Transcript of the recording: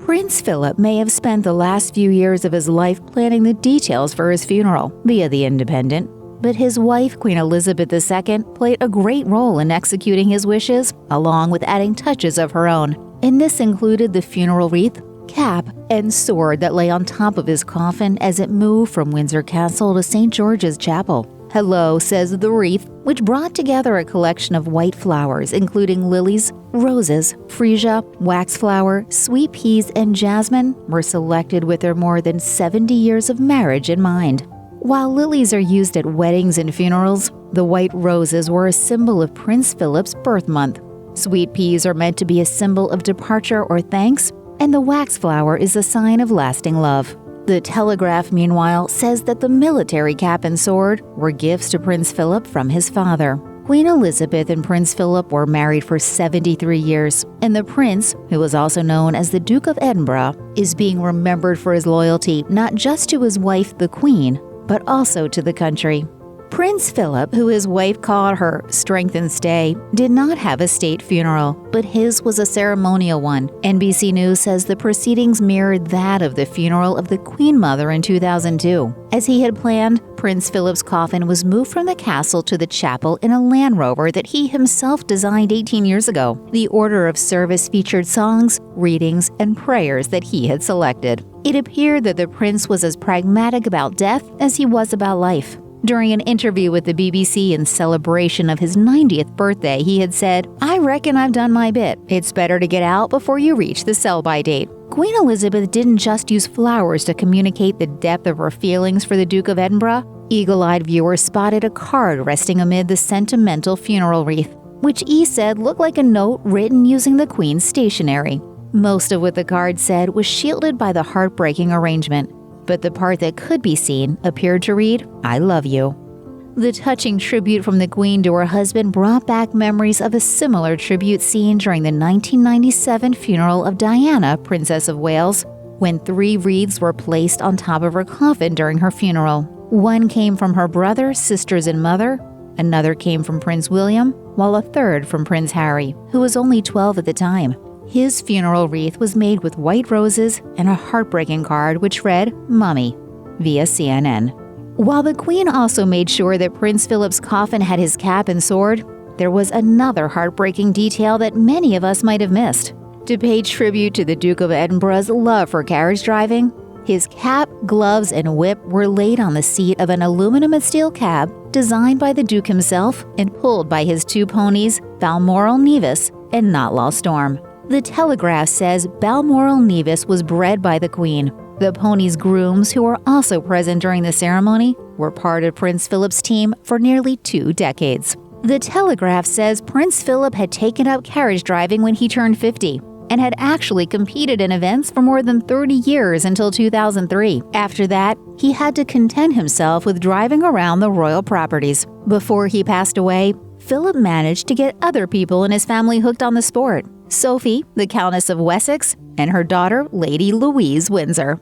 Prince Philip may have spent the last few years of his life planning the details for his funeral via The Independent, but his wife, Queen Elizabeth II, played a great role in executing his wishes, along with adding touches of her own. And this included the funeral wreath, cap, and sword that lay on top of his coffin as it moved from Windsor Castle to St. George's Chapel. Hello, says the wreath, which brought together a collection of white flowers, including lilies, roses, freesia, waxflower, sweet peas, and jasmine, were selected with their more than 70 years of marriage in mind. While lilies are used at weddings and funerals, the white roses were a symbol of Prince Philip's birth month. Sweet peas are meant to be a symbol of departure or thanks, and the waxflower is a sign of lasting love. The Telegraph, meanwhile, says that the military cap and sword were gifts to Prince Philip from his father. Queen Elizabeth and Prince Philip were married for 73 years, and the prince, who was also known as the Duke of Edinburgh, is being remembered for his loyalty not just to his wife, the Queen, but also to the country. Prince Philip, who his wife called her strength and stay, did not have a state funeral, but his was a ceremonial one. NBC News says the proceedings mirrored that of the funeral of the Queen Mother in 2002. As he had planned, Prince Philip's coffin was moved from the castle to the chapel in a Land Rover that he himself designed 18 years ago. The order of service featured songs, readings, and prayers that he had selected. It appeared that the prince was as pragmatic about death as he was about life. During an interview with the BBC in celebration of his 90th birthday, he had said, "I reckon I've done my bit. It's better to get out before you reach the sell-by date." Queen Elizabeth didn't just use flowers to communicate the depth of her feelings for the Duke of Edinburgh. Eagle-eyed viewers spotted a card resting amid the sentimental funeral wreath, which E said looked like a note written using the Queen's stationery. Most of what the card said was shielded by the heartbreaking arrangement, but the part that could be seen appeared to read, "I love you." The touching tribute from the Queen to her husband brought back memories of a similar tribute seen during the 1997 funeral of Diana, Princess of Wales, when 3 wreaths were placed on top of her coffin during her funeral. One came from her brother, sisters, and mother, another came from Prince William, while a third from Prince Harry, who was only 12 at the time. His funeral wreath was made with white roses and a heartbreaking card which read, "Mummy," via CNN. While the Queen also made sure that Prince Philip's coffin had his cap and sword, there was another heartbreaking detail that many of us might have missed. To pay tribute to the Duke of Edinburgh's love for carriage driving, his cap, gloves, and whip were laid on the seat of an aluminum and steel cab designed by the Duke himself and pulled by his 2 ponies, Balmoral Nevis and Knotlall Storm. The Telegraph says Balmoral Nevis was bred by the Queen. The pony's grooms, who were also present during the ceremony, were part of Prince Philip's team for nearly 2 decades. The Telegraph says Prince Philip had taken up carriage driving when he turned 50 and had actually competed in events for more than 30 years until 2003. After that, he had to content himself with driving around the royal properties. Before he passed away, Philip managed to get other people in his family hooked on the sport. Sophie, the Countess of Wessex, and her daughter, Lady Louise Windsor.